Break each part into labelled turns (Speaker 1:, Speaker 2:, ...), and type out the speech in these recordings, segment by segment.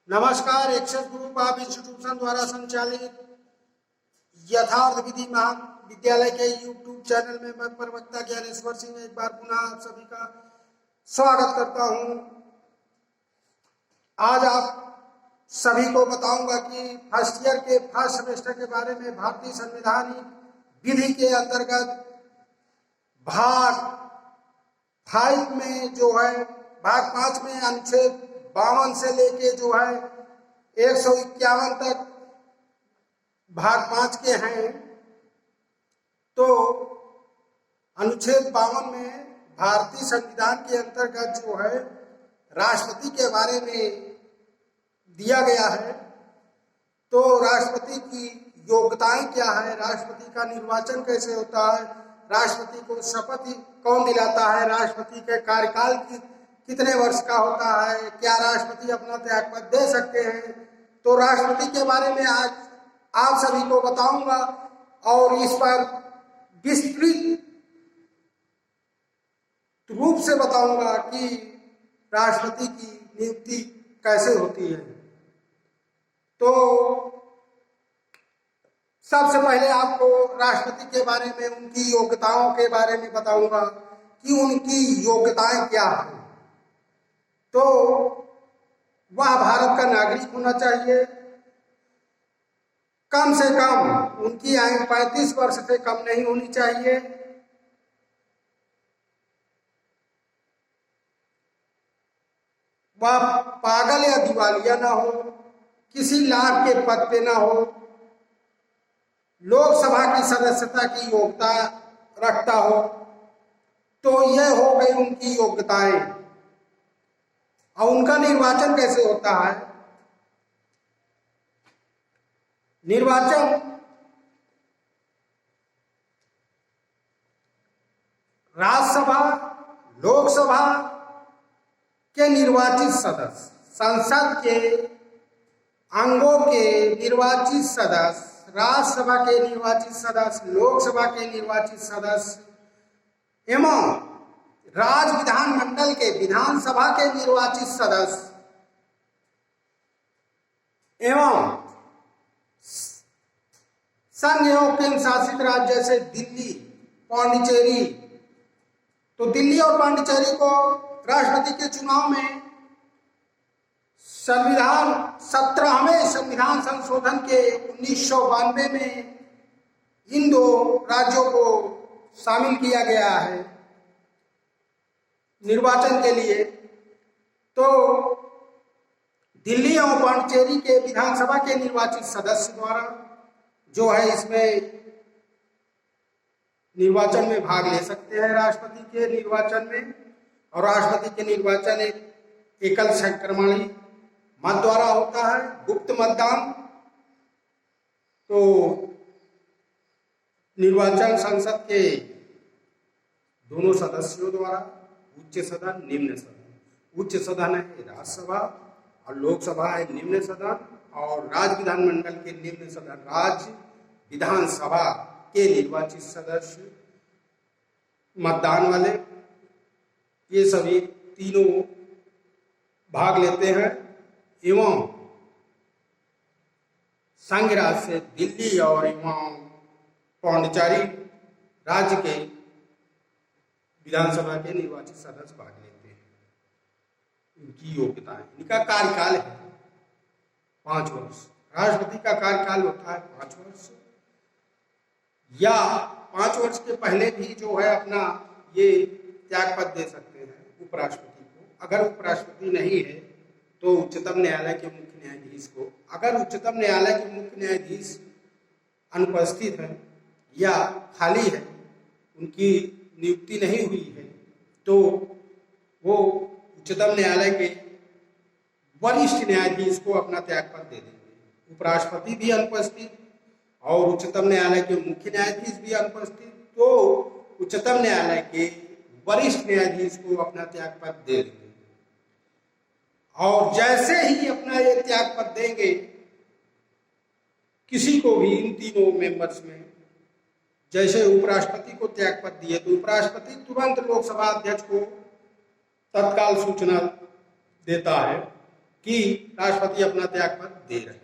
Speaker 1: नमस्कार। Access group of institution द्वारा संचालित यथार्थ विधि महाविद्यालय के यूट्यूब चैनल में मैं प्रवक्ता ज्ञानेश्वर सिंह एक बार पुनः आप सभी का स्वागत करता हूं। आज आप सभी को बताऊंगा कि फर्स्ट ईयर के फर्स्ट सेमेस्टर के बारे में भारतीय संवैधानिक विधि के अंतर्गत भाग 5 में जो है भाग 5 में अनुच्छेद 52 से लेके जो है 151 तक भाग 5 के हैं। तो अनुच्छेद 52 में भारतीय संविधान के अंतर्गत जो है राष्ट्रपति के बारे में दिया गया है। तो राष्ट्रपति की योग्यताएं क्या है, राष्ट्रपति का निर्वाचन कैसे होता है, राष्ट्रपति को शपथ कौन दिलाता है, राष्ट्रपति के कार्यकाल की कितने वर्ष का होता है, क्या राष्ट्रपति अपना त्यागपत्र दे सकते हैं। तो राष्ट्रपति के बारे में आज आप सभी को बताऊंगा और इस पर विस्तृत रूप से बताऊंगा कि राष्ट्रपति की नियुक्ति कैसे होती है। तो सबसे पहले आपको राष्ट्रपति के बारे में, उनकी योग्यताओं के बारे में बताऊंगा कि उनकी योग्यताएं क्या हैं। तो वह भारत का नागरिक होना चाहिए, कम से कम उनकी आयु 35 वर्ष से कम नहीं होनी चाहिए, वह पागल या दिवालिया ना हो, किसी लाभ के पद पे ना हो, लोकसभा की सदस्यता की योग्यता रखता हो। तो यह हो गई उनकी योग्यताएं। और उनका निर्वाचन कैसे होता है। निर्वाचन राज्यसभा, लोकसभा के निर्वाचित सदस्य, संसद के अंगों के निर्वाचित सदस्य, राज्यसभा के निर्वाचित सदस्य, लोकसभा के निर्वाचित सदस्य एवं राज्य विधानमंडल के विधानसभा के निर्वाचित सदस्य एवं संघ एवं केंद्र शासित राज्य जैसे दिल्ली, पांडिचेरी। तो दिल्ली और पांडिचेरी को राष्ट्रपति के चुनाव में संविधान 17वें संविधान संशोधन के 1992 में इन दो राज्यों को शामिल किया गया है निर्वाचन के लिए। तो दिल्ली और पांडिचेरी के विधानसभा के निर्वाचित सदस्य द्वारा जो है इसमें निर्वाचन में भाग ले सकते हैं राष्ट्रपति के निर्वाचन में। और राष्ट्रपति के निर्वाचन एक एकल संक्रमणी मत द्वारा होता है, गुप्त मतदान। तो निर्वाचन संसद के दोनों सदस्यों द्वारा, उच्च सदन, निम्न सदन। उच्च सदन है राज्यसभा और लोकसभा है निम्न सदन। और राज्य विधानमंडल के निम्न सदन राज्य विधानसभा के निर्वाचित सदस्य, मतदान वाले, ये सभी तीनों भाग लेते हैं। एवं संघ राज्य से दिल्ली और एवं पांडिचेरी राज्य के विधानसभा के निर्वाचित सदस्य भाग लेते हैं। इनकी योग्यता है, इनका कार्यकाल है 5 वर्ष। राष्ट्रपति का कार्यकाल होता है 5 वर्ष, या 5 वर्ष के पहले भी जो है अपना ये त्यागपत्र दे सकते हैं उपराष्ट्रपति को। अगर उपराष्ट्रपति नहीं है तो उच्चतम न्यायालय के मुख्य न्यायाधीश को, अगर उच्चतम न्यायालय के मुख्य न्यायाधीश अनुपस्थित है या खाली है, उनकी नियुक्ति नहीं हुई है, तो वो उच्चतम न्यायालय के वरिष्ठ न्यायाधीश को अपना त्यागपत्र दे देंगे। उपराष्ट्रपति भी अनुपस्थित और उच्चतम न्यायालय के मुख्य न्यायाधीश भी अनुपस्थित, तो उच्चतम न्यायालय के वरिष्ठ न्यायाधीश को अपना त्यागपत्र दे देंगे। और जैसे ही अपना ये त्यागपत्र देंगे किसी को भी, इन तीनों मेंबर्स में जैसे उपराष्ट्रपति को त्यागपत्र दिए तो उपराष्ट्रपति तुरंत लोकसभा अध्यक्ष को तत्काल सूचना देता है कि राष्ट्रपति अपना त्यागपत्र दे रहे हैं।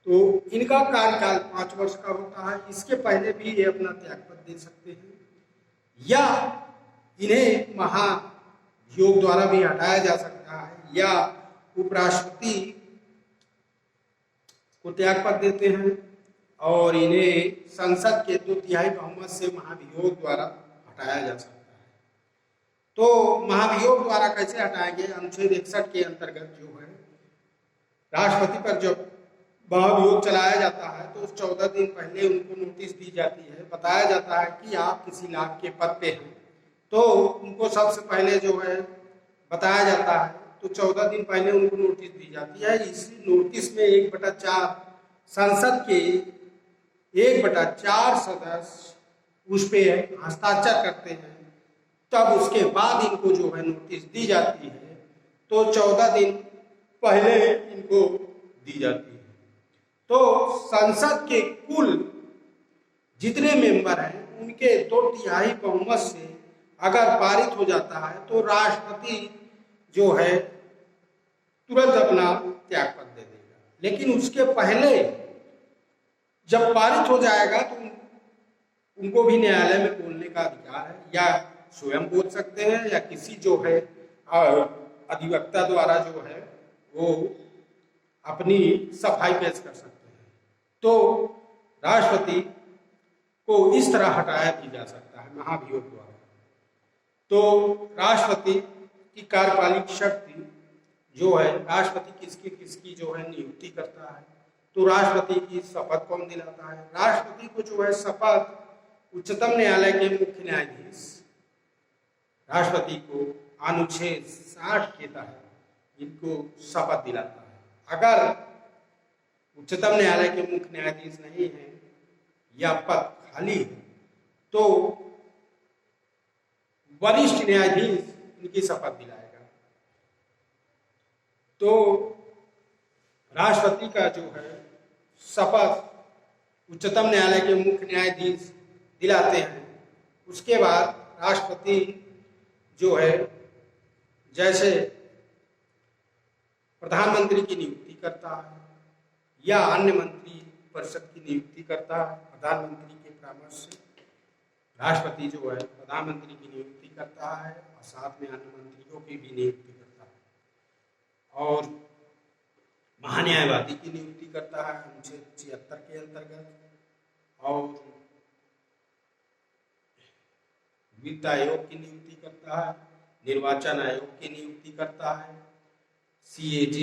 Speaker 1: तो इनका कार्यकाल 5 वर्ष का होता है। इसके पहले भी ये अपना त्यागपत्र दे सकते हैं या इन्हें महाभियोग द्वारा भी हटाया जा सकता है या उपराष्ट्रपति को त्यागपत्र देते हैं और इन्हें संसद के 2/3 बहुमत से महाभियोग द्वारा हटाया जा सकता है। तो महाभियोग द्वारा कैसे हटाएंगे? अनुच्छेद 61 के अंतर्गत जो है राष्ट्रपति पर जब महाभियोग चलाया जाता है तो उस 14 दिन पहले उनको नोटिस दी जाती है, बताया जाता है कि आप किसी लाभ के पद पे हैं, तो उनको सबसे पहले जो है बताया जाता है। तो 14 दिन पहले उनको नोटिस दी जाती है। इसी नोटिस में 1/4 संसद के 1/4 सदस्य उस पे हस्ताक्षर करते हैं, तब उसके बाद इनको जो है नोटिस दी जाती है। तो 14 दिन पहले इनको दी जाती है। तो संसद के कुल जितने मेंबर हैं उनके 2/3 बहुमत से अगर पारित हो जाता है तो राष्ट्रपति जो है तुरंत अपना त्यागपत्र दे देगा। लेकिन उसके पहले जब पारित हो जाएगा तो उनको भी न्यायालय में बोलने का अधिकार है, या स्वयं बोल सकते हैं या किसी जो है अधिवक्ता द्वारा जो है वो अपनी सफाई पेश कर सकते हैं। तो राष्ट्रपति को इस तरह हटाया भी जा सकता है महाभियोग द्वारा। तो राष्ट्रपति की कार्यपालिक शक्ति जो है, राष्ट्रपति किसकी जो है नियुक्ति करता है। तो राष्ट्रपति की शपथ कौन दिलाता है? राष्ट्रपति को जो है शपथ उच्चतम न्यायालय के मुख्य न्यायाधीश राष्ट्रपति को अनुच्छेद 60 के तहत इनको शपथ दिलाता है। अगर उच्चतम न्यायालय के मुख्य न्यायाधीश नहीं है या पद खाली है तो वरिष्ठ न्यायाधीश इनकी शपथ दिलाएगा। तो राष्ट्रपति का जो है शपथ उच्चतम न्यायालय के मुख्य न्यायाधीश दिलाते हैं। उसके बाद राष्ट्रपति जो है जैसे प्रधानमंत्री की नियुक्ति करता है या अन्य मंत्री परिषद की नियुक्ति करता है प्रधानमंत्री के परामर्श से। राष्ट्रपति जो है प्रधानमंत्री की नियुक्ति करता है और साथ में अन्य मंत्रियों की भी नियुक्ति करता है और महान्यायवादी की नियुक्ति करता है अनुच्छेद 76 के अंतर्गत और वित्त आयोग की नियुक्ति करता है, निर्वाचन आयोग की नियुक्ति करता है, CAG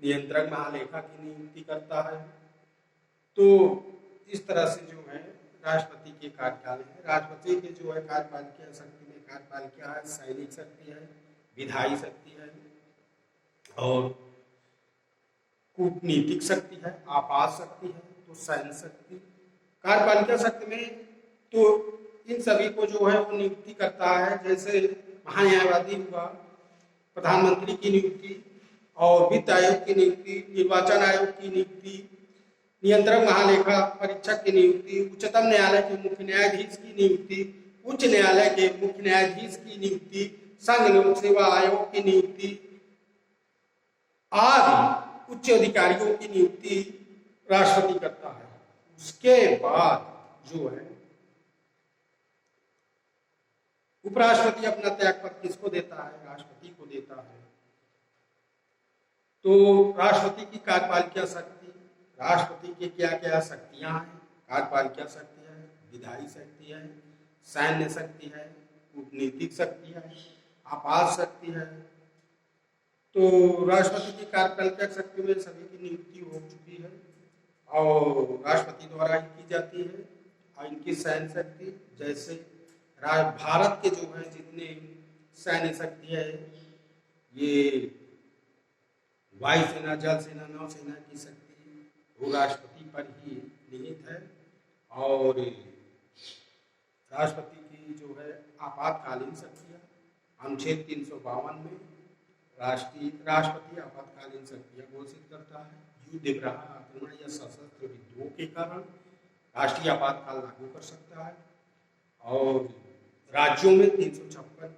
Speaker 1: नियंत्रक महालेखा की नियुक्ति करता है। तो इस तरह से जो है राष्ट्रपति के कार्यकाल है। राष्ट्रपति के जो है कार्यपालिका शक्ति में कार्यपालिका है, सैनिक शक्ति है, विधायी शक्ति है और कूटनीतिक शक्ति है, आपात शक्ति है, तो सैन्य शक्ति। कार्यपालिका शक्ति में तो इन सभी को जो है वो नियुक्ति करता है। जैसे महान्यायवादी हुआ, प्रधानमंत्री की नियुक्ति और वित्त आयोग की नियुक्ति, निर्वाचन आयोग की नियुक्ति, नियंत्रक महालेखा परीक्षक की नियुक्ति, उच्चतम न्यायालय के मुख्य न्यायाधीश की नियुक्ति, उच्च न्यायालय के मुख्य न्यायाधीश की नियुक्ति, संघ लोक सेवा आयोग की नियुक्ति आदि उच्च अधिकारियों की नियुक्ति राष्ट्रपति करता है। उसके बाद जो है उपराष्ट्रपति अपना त्यागपत्र किसको देता है? राष्ट्रपति को देता है। तो राष्ट्रपति की कार्यपालिका शक्ति, राष्ट्रपति के क्या क्या शक्तियां हैं? कार्यपालिका शक्ति है, विधायी शक्ति है, सैन्य शक्ति है, कूटनीतिक शक्ति है, आपात शक्ति है। तो राष्ट्रपति की कार्यपालिका शक्ति में सभी की नियुक्ति हो चुकी है और राष्ट्रपति द्वारा ही की जाती है। और इनकी सैन्य शक्ति, जैसे भारत के जो है जितने सैन्य शक्ति है, ये वायुसेना, जल सेना, नौसेना की शक्ति वो राष्ट्रपति पर ही निहित है। और राष्ट्रपति की जो है आपातकालीन शक्तियाँ अनुच्छेद 352 में राष्ट्रपति आपातकालीन शक्तियाँ घोषित करता है। युद्ध, विग्रह, आक्रमण या सशस्त्र विद्रोह के कारण राष्ट्रीय आपातकाल लागू कर सकता है। और राज्यों में 356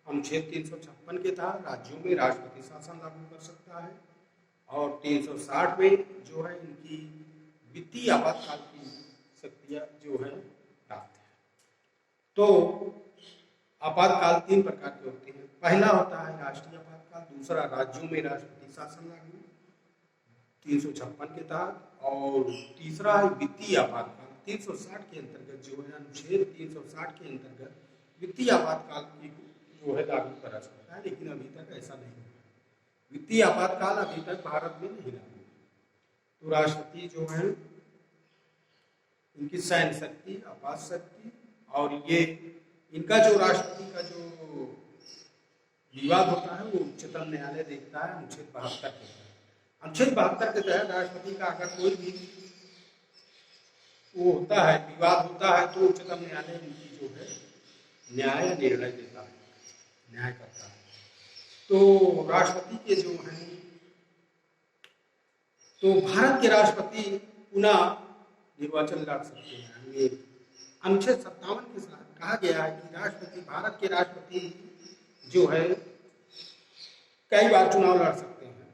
Speaker 1: अनुच्छेद 356 के तहत राज्यों में राष्ट्रपति शासन लागू कर सकता है और 360 में जो है इनकी वित्तीय आपातकाल की शक्तियाँ जो है प्राप्त है। तो आपातकाल 3 प्रकार के होते हैं। पहला होता है राष्ट्रीय आपातकाल, दूसरा राज्यों में राष्ट्रपति शासन लागू 356 के तहत, और तीसरा है वित्तीय आपातकाल 360 के अंतर्गत जो है अनुच्छेद 360 के अंतर्गत वित्तीय आपातकाल की जो है लागू करा सकता है, लेकिन अभी तक ऐसा नहीं हुआ। वित्तीय आपातकाल अभी तक भारत में नहीं लागू। तो राष्ट्रपति जो है इनकी सैन्य शक्ति, आपात शक्ति, और ये इनका जो राष्ट्रपति का जो विवाद होता है वो उच्चतम न्यायालय देखता है अनुच्छेद 72 के तहत। अनुच्छेद 72 के तहत राष्ट्रपति का अगर कोई भी वो होता है, विवाद होता है, तो उच्चतम न्यायालय इनकी जो है न्याय निर्णय देता है, न्याय करता है। तो राष्ट्रपति के जो हैं, तो भारत के राष्ट्रपति पुनः निर्वाचन लड़ सकते हैं। ये अनुच्छेद 57 के साथ कहा गया है कि राष्ट्रपति, भारत के राष्ट्रपति जो है कई बार चुनाव लड़ सकते हैं,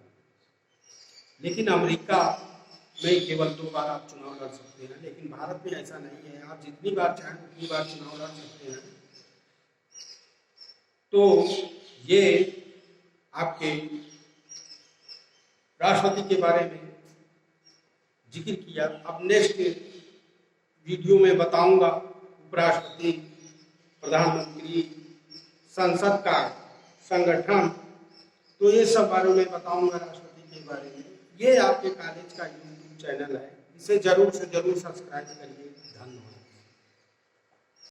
Speaker 1: लेकिन अमेरिका में केवल 2 बार आप चुनाव लड़ सकते हैं, लेकिन भारत में ऐसा नहीं है। आप जितनी बार चाहें उतनी बार चुनाव लड़ सकते हैं। तो ये आपके राष्ट्रपति के बारे में जिक्र किया। अब नेक्स्ट वीडियो में बताऊंगा उपराष्ट्रपति, प्रधानमंत्री, संसद का संगठन, तो ये सब बारे में बताऊंगा राष्ट्रपति के बारे में। ये आपके कॉलेज का यूट्यूब चैनल है, इसे जरूर से जरूर सब्सक्राइब करिए। धन्यवाद।